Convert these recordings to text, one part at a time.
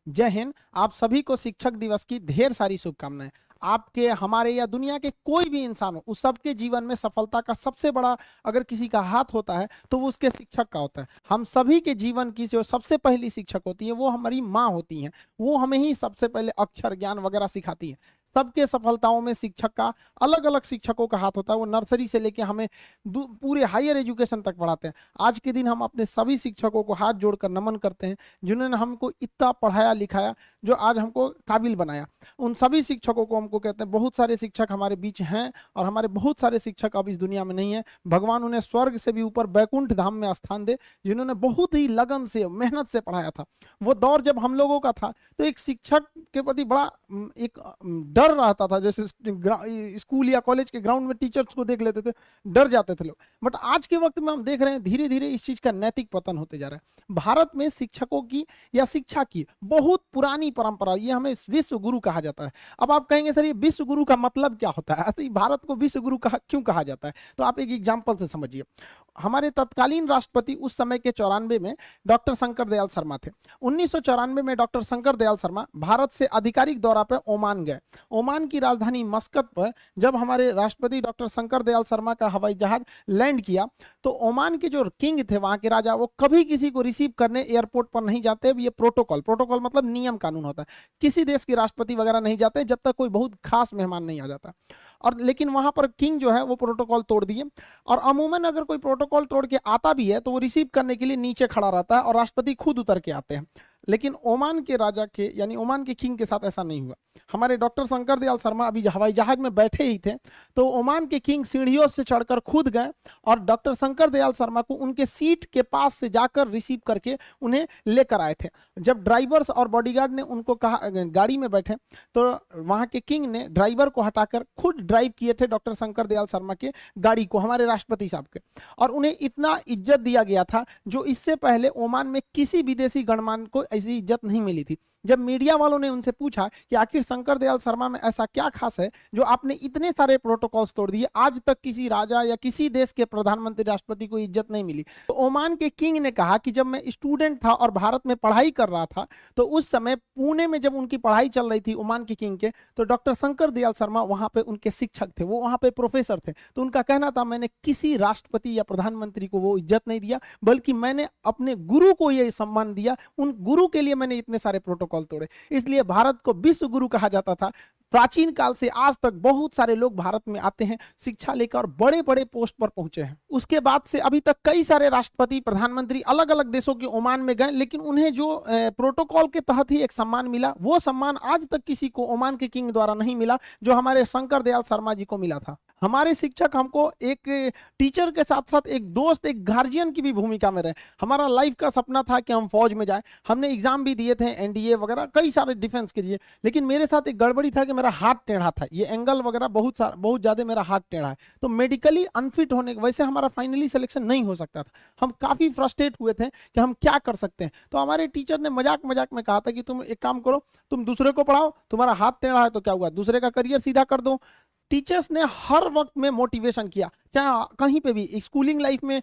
जय हिंद। आप सभी को शिक्षक दिवस की ढेर सारी शुभकामनाएं। आपके, हमारे या दुनिया के कोई भी इंसान हो, उस सबके जीवन में सफलता का सबसे बड़ा अगर किसी का हाथ होता है तो वो उसके शिक्षक का होता है। हम सभी के जीवन की जो सबसे पहली शिक्षक होती है वो हमारी माँ होती हैं। वो हमें ही सबसे पहले अक्षर ज्ञान वगैरह सिखाती है। सबके सफलताओं में शिक्षक का, अलग अलग शिक्षकों का हाथ होता है। वो नर्सरी से लेके हमें पूरे हायर एजुकेशन तक पढ़ाते हैं। आज के दिन हम अपने सभी शिक्षकों को हाथ जोड़कर नमन करते हैं, जिन्होंने हमको इतना पढ़ाया लिखाया, जो आज हमको काबिल बनाया। उन सभी शिक्षकों को हमको कहते हैं। बहुत सारे शिक्षक हमारे बीच हैं और हमारे बहुत सारे शिक्षक अब इस दुनिया में नहीं है। भगवान उन्हें स्वर्ग से भी ऊपर बैकुंठ धाम में स्थान दे, जिन्होंने बहुत ही लगन से, मेहनत से पढ़ाया था। वो दौर जब हम लोगों का था तो एक शिक्षक के प्रति बड़ा एक डर रहता था। जैसे स्कूल या कॉलेज के ग्राउंड में टीचर्स को देख लेते थे, डर जाते थे लोग। बट आज के वक्त में हम देख रहे हैं धीरे धीरे इस चीज का नैतिक पतन होते जा रहा है। भारत में शिक्षकों की या शिक्षा की बहुत पुरानी परंपरा, ये हमें विश्व गुरु कहा जाता है। अब आप कहेंगे सर ये विश्व गुरु का मतलब क्या होता है, ऐसे ही भारत को विश्व गुरु क्यों कहा जाता है? तो आप एक एग्जाम्पल से समझिए। हमारे तत्कालीन राष्ट्रपति उस समय के 94 में डॉक्टर शंकर दयाल शर्मा थे। 1994 में डॉक्टर शंकर दयाल शर्मा भारत से आधिकारिक दौरा पर ओमान गए। ओमान की राजधानी मस्कत पर जब हमारे राष्ट्रपति डॉक्टर शंकर दयाल शर्मा का हवाई जहाज लैंड किया तो ओमान के जो किंग थे, वहां के राजा, वो कभी किसी को रिसीव करने एयरपोर्ट पर नहीं जाते। ये प्रोटोकॉल मतलब नियम कानून होता है। किसी देश के राष्ट्रपति वगैरह नहीं जाते जब तक कोई बहुत खास मेहमान नहीं आ जाता। और लेकिन वहां पर किंग जो है वो प्रोटोकॉल तोड़ दिए। और अमूमन अगर कोई प्रोटोकॉल तोड़ के आता भी है तो वो रिसीव करने के लिए नीचे खड़ा रहता है और राष्ट्रपति खुद उतर के आते हैं। लेकिन ओमान के राजा के, यानी ओमान के किंग के साथ ऐसा नहीं हुआ। हमारे डॉक्टर शंकर दयाल शर्मा अभी हवाई जहाज में बैठे ही थे तो ओमान के किंग सीढ़ियों से चढ़कर खुद गए और डॉक्टर शंकर दयाल शर्मा को उनके सीट के पास से जाकर रिसीव करके उन्हें लेकर आए थे। जब ड्राइवर्स और बॉडीगार्ड ने उनको कहा गाड़ी में बैठे तो वहां के किंग ने ड्राइवर को हटाकर खुद ड्राइव किए थे डॉक्टर शंकर दयाल शर्मा के गाड़ी को, हमारे राष्ट्रपति साहब के। और उन्हें इतना इज्जत दिया गया था जो इससे पहले ओमान में किसी विदेशी गणमान्य को ऐसी इज्जत नहीं मिली थी। जब मीडिया वालों ने उनसे पूछा कि आखिर शंकर दयाल शर्मा में ऐसा क्या खास है जो आपने इतने सारे प्रोटोकॉल्स तोड़ दिए, आज तक किसी राजा या किसी देश के प्रधानमंत्री राष्ट्रपति को इज्जत नहीं मिली, तो ओमान के किंग ने कहा कि जब मैं स्टूडेंट था और भारत में पढ़ाई कर रहा था तो उस समय पुणे में जब उनकी पढ़ाई चल रही थी ओमान के किंग के, तो डॉक्टर शंकर दयाल शर्मा वहां पे उनके शिक्षक थे, वो वहां पे प्रोफेसर थे। तो उनका कहना था मैंने किसी राष्ट्रपति या प्रधानमंत्री को वो इज्जत नहीं दिया, बल्कि मैंने अपने गुरु को यह सम्मान दिया। उन गुरु के लिए मैंने इतने सारे प्रोटोकॉल तोड़े। इसलिए भारत को विश्व गुरु कहा जाता था। प्राचीन काल से आज तक बहुत सारे लोग भारत में आते हैं, शिक्षा लेकर बड़े बड़े पोस्ट पर पहुंचे हैं। उसके बाद से अभी तक कई सारे राष्ट्रपति, प्रधानमंत्री अलग अलग देशों के ओमान में गए, लेकिन उन्हें जो प्रोटोकॉल के तहत ही एक सम्मान मिला, वो सम्मान आज तक किसी को ओमान के किंग द्वारा नहीं मिला जो हमारे शंकर दयाल शर्मा जी को मिला था। हमारे शिक्षक हमको एक टीचर के साथ साथ एक दोस्त, एक गार्जियन की भी भूमिका में रहे। हमारा लाइफ का सपना था कि हम फौज में जाए। हमने एग्जाम भी दिए थे, एनडीए वगैरह कई सारे डिफेंस के लिए, लेकिन मेरे साथ एक गड़बड़ी था कि मेरा हाथ टेढ़ा था, ये एंगल वगैरह बहुत ज्यादा मेरा हाथ टेढ़ा है, तो मेडिकली अनफिट होने की वजह से हमारा फाइनली सिलेक्शन नहीं हो सकता था। हम काफी फ्रस्ट्रेट हुए थे कि हम क्या कर सकते हैं। तो हमारे टीचर ने मजाक मजाक में कहा था कि तुम एक काम करो, तुम दूसरे को पढ़ाओ, तुम्हारा हाथ टेढ़ा है तो क्या हुआ, दूसरे का करियर सीधा कर दो। टीचर्स ने हर वक्त में मोटिवेशन किया, चाहे कहीं पे भी, स्कूलिंग लाइफ में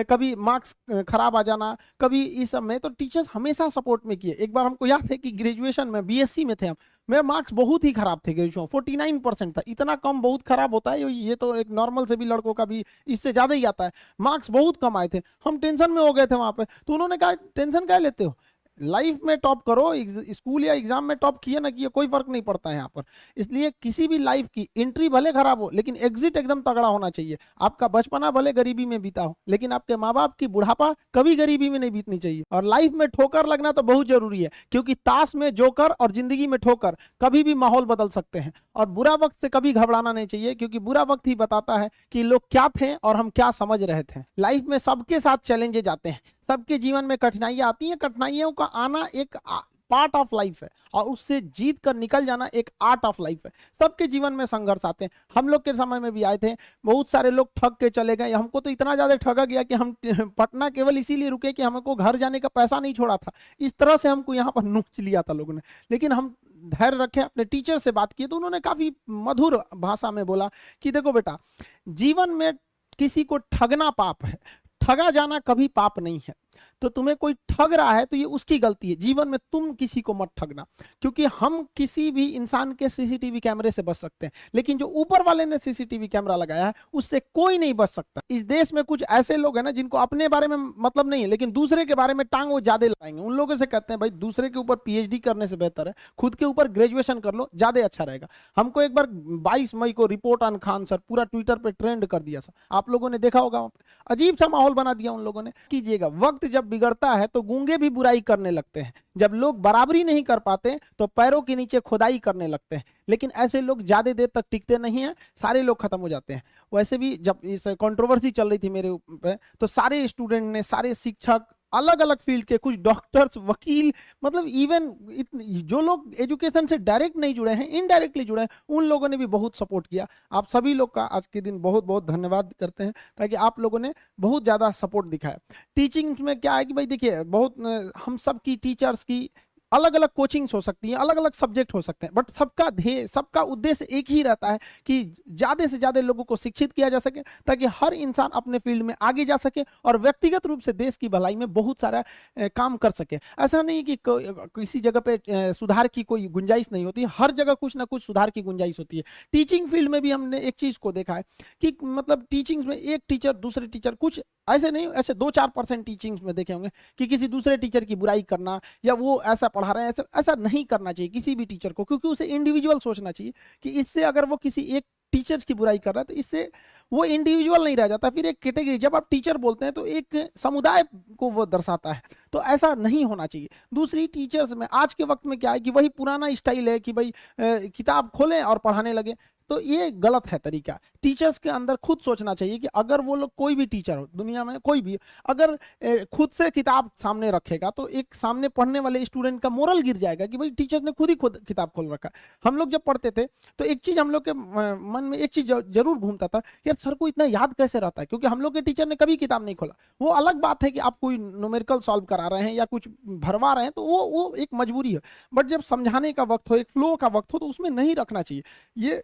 कभी मार्क्स खराब आ जाना, कभी इस सब में, तो टीचर्स हमेशा सपोर्ट में किए। एक बार हमको याद है कि ग्रेजुएशन में बीएससी में थे हम, मेरे मार्क्स बहुत ही खराब थे, ग्रेजुएशन 49% था। इतना कम बहुत खराब होता है, ये तो एक नॉर्मल से भी लड़कों का भी इससे ज्यादा ही आता है। मार्क्स बहुत कम आए थे, हम टेंशन में हो गए थे वहां पे। तो उन्होंने कहा टेंशन क्या लेते हो, लाइफ में टॉप करो, स्कूल या एग्जाम में टॉप किए ना किए कोई फर्क नहीं पड़ता है यहाँ पर। इसलिए किसी भी लाइफ की एंट्री भले खराब हो लेकिन एग्जिट एकदम तगड़ा होना चाहिए। आपका बचपना भले गरीबी में बीता हो लेकिन आपके माँ बाप की बुढ़ापा कभी गरीबी में नहीं बीतनी चाहिए। और लाइफ में ठोकर लगना तो बहुत जरूरी है, क्योंकि ताश में जोकर और जिंदगी में ठोकर कभी भी माहौल बदल सकते हैं। और बुरा वक्त से कभी घबराना नहीं चाहिए, क्योंकि बुरा वक्त ही बताता है कि लोग क्या थे और हम क्या समझ रहे थे। लाइफ में सबके साथ चैलेंजेस आते हैं, सबके जीवन में कठिनाइयां आती हैं। कठिनाइयों का आना एक पार्ट ऑफ लाइफ है और उससे जीत कर निकल जाना एक आर्ट ऑफ लाइफ है। सबके जीवन में संघर्ष आते हैं, हम लोग के समय में भी आए थे। बहुत सारे लोग ठग के चले गए, हमको तो इतना ज्यादा ठगा गया कि हम पटना केवल इसीलिए रुके कि हमको घर जाने का पैसा नहीं छोड़ा था। इस तरह से हमको यहाँ पर नोच लिया था लोगों ने। लेकिन हम धैर्य रखे, अपने टीचर से बात की तो उन्होंने काफी मधुर भाषा में बोला कि देखो बेटा, जीवन में किसी को ठगना पाप है, ठगा जाना कभी पाप नहीं है। तो तुम्हें कोई ठग रहा है तो ये उसकी गलती है, जीवन में तुम किसी को मत ठगना। क्योंकि हम किसी भी इंसान के सीसीटीवी कैमरे से बच सकते हैं, लेकिन जो ऊपर वाले ने सीसीटीवी कैमरा लगाया है उससे कोई नहीं बच सकता। इस देश में कुछ ऐसे लोग हैं ना जिनको अपने बारे में मतलब नहीं है, लेकिन दूसरे के बारे में टांग वो ज्यादा लगाएंगे। उन लोगों से कहते हैं भाई दूसरे के ऊपर पीएचडी करने से बेहतर है खुद के ऊपर ग्रेजुएशन कर लो, ज्यादा अच्छा रहेगा। हमको एक बार 22 मई को रिपोर्ट ऑन खान सर पूरा ट्विटर पे ट्रेंड कर दिया सर, आप लोगों ने देखा होगा, अजीब सा माहौल बना दिया उन लोगों ने। कीजिएगा, वक्त जब बिगड़ता है तो गूंगे भी बुराई करने लगते हैं, जब लोग बराबरी नहीं कर पाते तो पैरों के नीचे खुदाई करने लगते हैं, लेकिन ऐसे लोग ज्यादा देर तक टिकते नहीं हैं, सारे लोग खत्म हो जाते हैं। वैसे भी जब इस कंट्रोवर्सी चल रही थी मेरे पे, तो सारे स्टूडेंट ने, सारे शिक्षक, अलग अलग फील्ड के, कुछ डॉक्टर्स, वकील, मतलब इवन जो लोग एजुकेशन से डायरेक्ट नहीं जुड़े हैं, इनडायरेक्टली जुड़े हैं, उन लोगों ने भी बहुत सपोर्ट किया। आप सभी लोग का आज के दिन बहुत बहुत धन्यवाद करते हैं, ताकि आप लोगों ने बहुत ज़्यादा सपोर्ट दिखाया। टीचिंग में क्या है कि भाई देखिए, बहुत हम सब की टीचर्स की अलग अलग कोचिंग्स हो सकती हैं, अलग अलग सब्जेक्ट हो सकते हैं, बट सबका ध्येय, सबका उद्देश्य एक ही रहता है कि ज़्यादा से ज़्यादा लोगों को शिक्षित किया जा सके, ताकि हर इंसान अपने फील्ड में आगे जा सके और व्यक्तिगत रूप से देश की भलाई में बहुत सारा काम कर सके। ऐसा नहीं कि किसी जगह पे सुधार की कोई गुंजाइश नहीं होती, हर जगह कुछ ना कुछ सुधार की गुंजाइश होती है। टीचिंग फील्ड में भी हमने एक चीज़ को देखा है कि मतलब टीचिंग्स में एक टीचर दूसरे टीचर, कुछ ऐसे नहीं, ऐसे 2-4% टीचिंग्स में देखे होंगे कि किसी दूसरे टीचर की बुराई करना, या वो ऐसा पढ़ा रहे हैं, ऐसा नहीं करना चाहिए किसी भी टीचर को, क्योंकि उसे इंडिविजुअल सोचना चाहिए कि इससे अगर वो किसी एक टीचर्स की बुराई कर रहा है तो इससे वो इंडिविजुअल नहीं रह जाता, फिर एक कैटेगरी। जब आप टीचर बोलते हैं तो एक समुदाय को वो दर्शाता है, तो ऐसा नहीं होना चाहिए। दूसरी, टीचर्स में आज के वक्त में क्या है कि वही पुराना स्टाइल है कि भाई किताब खोलें और पढ़ाने लगे, तो ये गलत है तरीका। टीचर्स के अंदर खुद सोचना चाहिए कि अगर वो लोग, कोई भी टीचर हो दुनिया में, कोई भी, अगर खुद से किताब सामने रखेगा तो एक सामने पढ़ने वाले स्टूडेंट का मोरल गिर जाएगा कि भाई टीचर्स ने खुद ही खुद किताब खोल रखा। हम लोग जब पढ़ते थे तो एक चीज हम लोग के मन में एक चीज जरूर घूमता था, यार सर को इतना याद कैसे रहता है, क्योंकि हम लोग के टीचर ने कभी किताब नहीं खोला। वो अलग बात है कि आप कोई न्यूमेरिकल सॉल्व करा रहे हैं या कुछ भरवा रहे हैं तो वो एक मजबूरी है, बट जब समझाने का वक्त हो, एक फ्लो का वक्त हो, तो उसमें नहीं रखना चाहिए। ये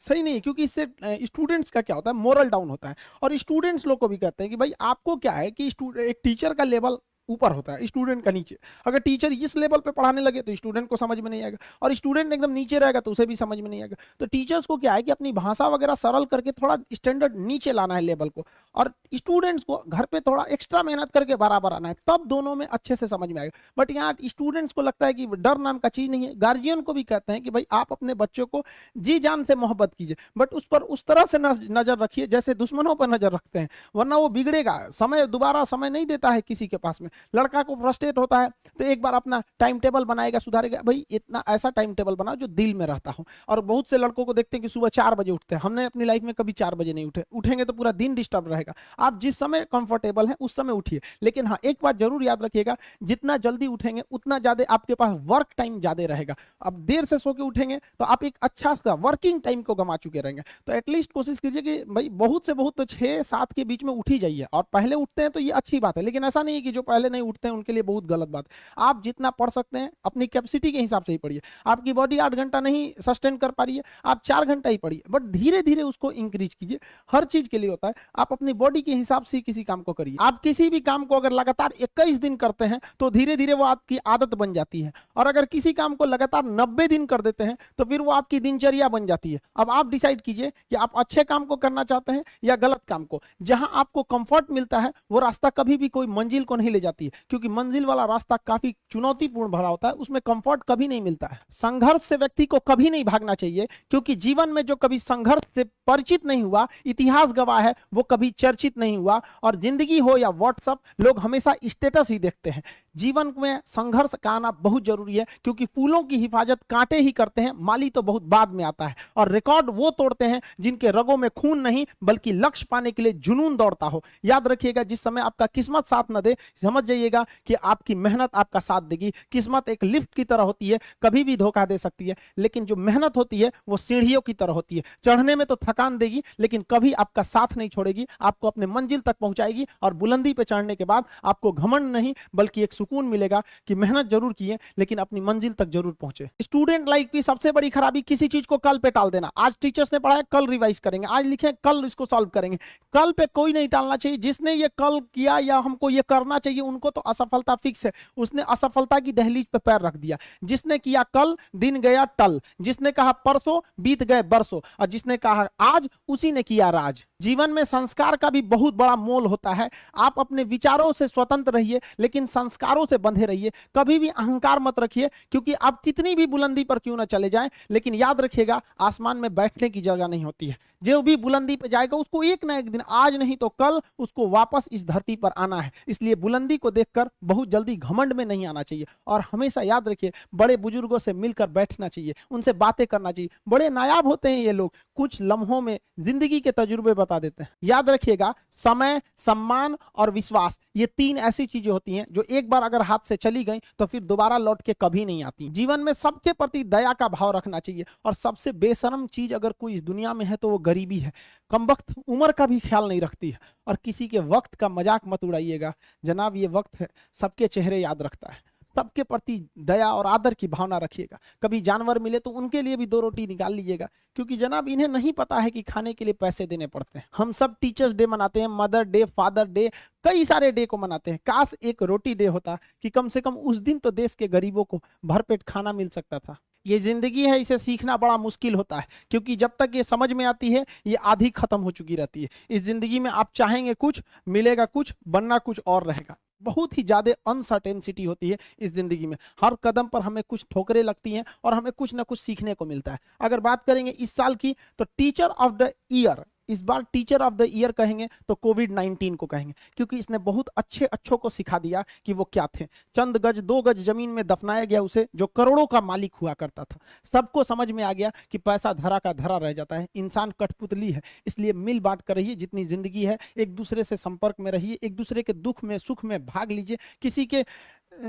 सही नहीं है, क्योंकि इससे स्टूडेंट्स का क्या होता है, मोरल डाउन होता है। और स्टूडेंट्स लोग को भी कहते हैं कि भाई आपको क्या है कि एक टीचर का लेवल ऊपर होता है, स्टूडेंट का नीचे। अगर टीचर इस लेवल पे पढ़ाने लगे तो स्टूडेंट को समझ में नहीं आएगा, और स्टूडेंट एकदम नीचे रहेगा तो उसे भी समझ में नहीं आएगा। तो टीचर्स को क्या है कि अपनी भाषा वगैरह सरल करके थोड़ा स्टैंडर्ड नीचे लाना है लेवल को, और स्टूडेंट्स को घर पे थोड़ा एक्स्ट्रा मेहनत करके बराबर आना है, तब दोनों में अच्छे से समझ में आएगा। बट यहाँ स्टूडेंट्स को लगता है कि डर नाम का चीज नहीं है। गार्जियन को भी कहते हैं कि भाई आप अपने बच्चों को जी जान से मोहब्बत कीजिए, बट उस पर उस तरह से नजर रखिए जैसे दुश्मनों पर नजर रखते हैं, वरना वो बिगड़ेगा। समय, दोबारा समय नहीं देता है किसी के पास में। लड़का को फ्रस्ट्रेट होता है तो एक बार अपना टाइम टेबल बनाएगा, सुधारेगा, भाई इतना ऐसा टाइम टेबल बनाओ जो दिल में रहता हो। और बहुत से लड़कों को देखते हैं कि सुबह 4 बजे उठते हैं, हमने अपनी लाइफ में कभी 4 बजे नहीं उठेंगे तो पूरा दिन डिस्टर्ब रहेगा। आप जिस समय कंफर्टेबल हैं उस समय उठिए, लेकिन हाँ एक बात जरूर याद रखिएगा, जितना जल्दी उठेंगे उतना ज्यादा आपके पास वर्क टाइम ज्यादा रहेगा। अब देर से सो के उठेंगे तो आप एक अच्छा सा वर्किंग टाइम को गंवा चुके रहेंगे। तो एटलीस्ट कोशिश कीजिए कि भाई बहुत से बहुत तो 6-7 के बीच में उठ ही जाइए, और पहले उठते हैं तो ये अच्छी बात है, लेकिन ऐसा नहीं है कि जो पहले नहीं उठते हैं उनके लिए बहुत गलत बात। आप जितना पढ़ सकते हैं अपनी कैपेसिटी के हिसाब से ही पढ़िए। आपकी बॉडी 8 घंटा नहीं सस्टेन कर पा रही है, आप 4 घंटा ही पढ़िए, बट धीरे धीरे उसको इंक्रीज कीजिए। हर चीज के लिए होता है, आप अपनी बॉडी के हिसाब से किसी काम को करिए। आप किसी भी काम को अगर लगातार 21 दिन करते हैं तो धीरे धीरे वो आपकी आदत बन जाती है, और अगर किसी काम को लगातार 90 दिन कर देते हैं तो फिर वो आपकी दिनचर्या बन जाती है। अब आप डिसाइड कीजिए कि आप अच्छे काम को करना चाहते हैं या गलत काम को। जहां आपको कंफर्ट मिलता है वो रास्ता कभी भी कोई मंजिल को नहीं ले जाती है, क्योंकि मंजिल वाला रास्ता काफी चुनौतीपूर्ण भरा होता है, उसमें कंफर्ट कभी नहीं मिलता है। संघर्ष से व्यक्ति को कभी नहीं भागना चाहिए, क्योंकि जीवन में जो कभी संघर्ष से परिचित नहीं हुआ, इतिहास गवाह है, वो कभी चर्चित नहीं हुआ। और जिंदगी हो या व्हाट्सएप, लोग हमेशा स्टेटस ही देखते हैं। जीवन में संघर्ष का आना बहुत जरूरी है, क्योंकि फूलों की हिफाजत कांटे ही करते हैं, माली तो बहुत बाद में आता है। और रिकॉर्ड वो तोड़ते हैं जिनके रगों में खून नहीं बल्कि लक्ष्य पाने के लिए जुनून दौड़ता हो। याद रखिएगा, जिस समय आपका किस्मत साथ न दे, समझ जाइएगा कि आपकी मेहनत आपका साथ देगी। किस्मत एक लिफ्ट की तरह होती है, कभी भी धोखा दे सकती है, लेकिन जो मेहनत होती है वो सीढ़ियों की तरह होती है। चढ़ने में तो थकान देगी, लेकिन कभी आपका साथ नहीं छोड़ेगी, आपको अपने मंजिल तक पहुंचाएगी। और बुलंदी पे चढ़ने के बाद आपको घमंड नहीं बल्कि एक सुकून मिलेगा कि मेहनत जरूर किए लेकिन अपनी मंजिल तक जरूर पहुंचे। स्टूडेंट लाइफ की सबसे बड़ी खराबी किसी चीज को कल पे टाल देना। आज टीचर्स ने पढ़ाया, कल रिवाइज करेंगे, आज लिखे, कल इसको सॉल्व करेंगे। कल पे कोई नहीं टालना चाहिए। जिसने ये कल किया या हमको ये करना चाहिए उनको तो असफलता फिक्स है, उसने असफलता की दहलीज पे पैर रख दिया। जिसने किया कल, दिन गया टल, जिसने कहा परसों, बीत गए बरसों, और जिसने कहा आज, उसी ने किया राज। जीवन में संस्कार का भी बहुत बड़ा मोल होता है। आप अपने विचारों से स्वतंत्र रहिए, लेकिन संस्कारों से बंधे रहिए। कभी भी अहंकार मत रखिए, क्योंकि आप कितनी भी बुलंदी पर क्यों ना चले जाएं, लेकिन याद रखिएगा आसमान में बैठने की जगह नहीं होती है। जो भी बुलंदी पे जाएगा उसको एक ना एक दिन, आज नहीं तो कल, उसको वापस इस धरती पर आना है। इसलिए बुलंदी को देखकर बहुत जल्दी घमंड में नहीं आना चाहिए, और हमेशा याद रखिए बड़े बुजुर्गों से मिलकर बैठना चाहिए, उनसे बातें करना चाहिए। बड़े नायाब होते हैं ये लोग, कुछ लम्हों में जिंदगी के तजुर्बे बता देते हैं। याद रखिएगा समय, सम्मान और विश्वास, ये तीन ऐसी चीजें होती हैं जो एक बार अगर हाथ से चली गई तो फिर दोबारा लौट के कभी नहीं आती। जीवन में सबके प्रति दया का भाव रखना चाहिए, और सबसे बेशर्म चीज अगर कोई इस दुनिया में है तो वो गरीबी है। कमबख्त उम्र का भी ख्याल नहीं रखती है, और किसी के वक्त का मजाक मत उड़ाइएगा जनाब, ये वक्त है सबके चेहरे याद रखता है। सबके प्रति दया और आदर की भावना रखिएगा। कभी जानवर मिले तो उनके लिए भी 2 रोटी निकाल लीजिएगा, क्योंकि जनाब इन्हें नहीं पता है कि खाने के लिए पैसे देने पड़ते हैं। हम सब टीचर्स डे मनाते हैं, मदर डे, फादर डे, कई सारे डे को मनाते हैं। काश एक रोटी डे होता कि कम से कम उस दिन तो देश के गरीबों को भरपेट खाना मिल सकता था। ये जिंदगी है, इसे सीखना बड़ा मुश्किल होता है, क्योंकि जब तक ये समझ में आती है ये आधी खत्म हो चुकी रहती है। इस जिंदगी में आप चाहेंगे कुछ, मिलेगा कुछ, बनना कुछ और रहेगा। बहुत ही ज्यादा अनसर्टेनिटी होती है इस जिंदगी में। हर कदम पर हमें कुछ ठोकरें लगती हैं और हमें कुछ ना कुछ सीखने को मिलता है। अगर बात करेंगे इस साल की, तो टीचर ऑफ द ईयर, इस बार टीचर ऑफ द ईयर कहेंगे तो कोविड-19 को कहेंगे, क्योंकि इसने बहुत अच्छों को सिखा दिया कि वो क्या थे। चंद गज 2 गज जमीन में दफनाया गया उसे, जो करोड़ों का मालिक हुआ करता था। सबको समझ में आ गया कि पैसा धरा का धरा रह जाता है, इंसान कठपुतली है। इसलिए मिल बांट कर रहिए, जितनी जिंदगी है एक दूसरे से संपर्क में रहिए, एक दूसरे के दुख में सुख में भाग लीजिए। किसी के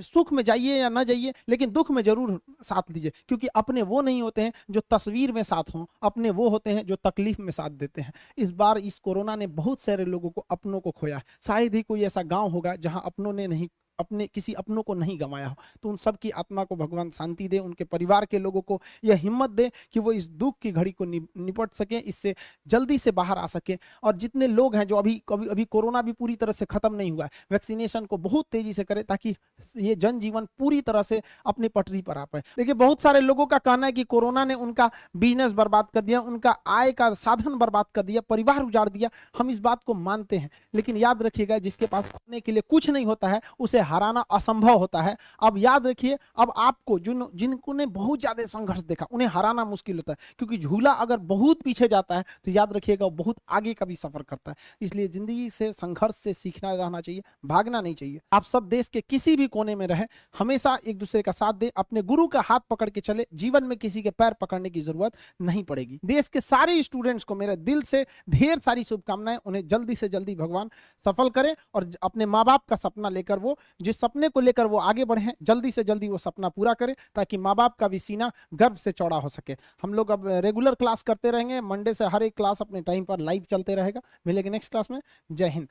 सुख में जाइए या ना जाइए, लेकिन दुख में जरूर साथ दीजिए, क्योंकि अपने वो नहीं होते हैं जो तस्वीर में साथ हों, अपने वो होते हैं जो तकलीफ में साथ देते हैं। इस बार इस कोरोना ने बहुत सारे लोगों को, अपनों को खोया है। शायद ही कोई ऐसा गांव होगा जहां अपनों ने नहीं, अपने किसी अपनों को नहीं गंवाया हो। तो उन सब की आत्मा को भगवान शांति दे, उनके परिवार के लोगों को यह हिम्मत दे कि वो इस दुख की घड़ी को निपट सके, इससे जल्दी से बाहर आ सके। और जितने लोग हैं जो अभी कोरोना भी पूरी तरह से खत्म नहीं हुआ है, वैक्सीनेशन को बहुत तेजी से करें, ताकि ये जनजीवन पूरी तरह से अपनी पटरी पर आ पाए। देखिए बहुत सारे लोगों का कहना है कि कोरोना ने उनका बिजनेस बर्बाद कर दिया, उनका आय का साधन बर्बाद कर दिया, परिवार उजाड़ दिया। हम इस बात को मानते हैं, लेकिन याद रखिएगा जिसके पास करने के लिए कुछ नहीं होता है उसे हराना असंभव होता है। अब याद रखिए, अब आपको जिनको ने बहुत ज्यादा संघर्ष देखा उन्हें हराना मुश्किल होता है, क्योंकि झूला अगर बहुत पीछे जाता है तो याद रखिएगा वो बहुत आगे का भी सफर करता है। इसलिए जिंदगी से, संघर्ष से सीखना रहना चाहिए, भागना नहीं चाहिए। आप सब देश के किसी भी कोने में रहे, हमेशा एक दूसरे का साथ दे, अपने गुरु का हाथ पकड़ के चले। जीवन में किसी के पैर पकड़ने की जरूरत नहीं पड़ेगी। देश के सारे स्टूडेंट्स को मेरे दिल से ढेर सारी शुभकामनाएं। उन्हें जल्दी से जल्दी भगवान सफल करें, और अपने माँ बाप का सपना लेकर, वो जिस सपने को लेकर वो आगे बढ़े, जल्दी से जल्दी वो सपना पूरा करें, ताकि माँ बाप का भी सीना गर्व से चौड़ा हो सके। हम लोग अब रेगुलर क्लास करते रहेंगे, मंडे से हर एक क्लास अपने टाइम पर लाइव चलते रहेगा। मिलेंगे नेक्स्ट क्लास में। जय हिंद।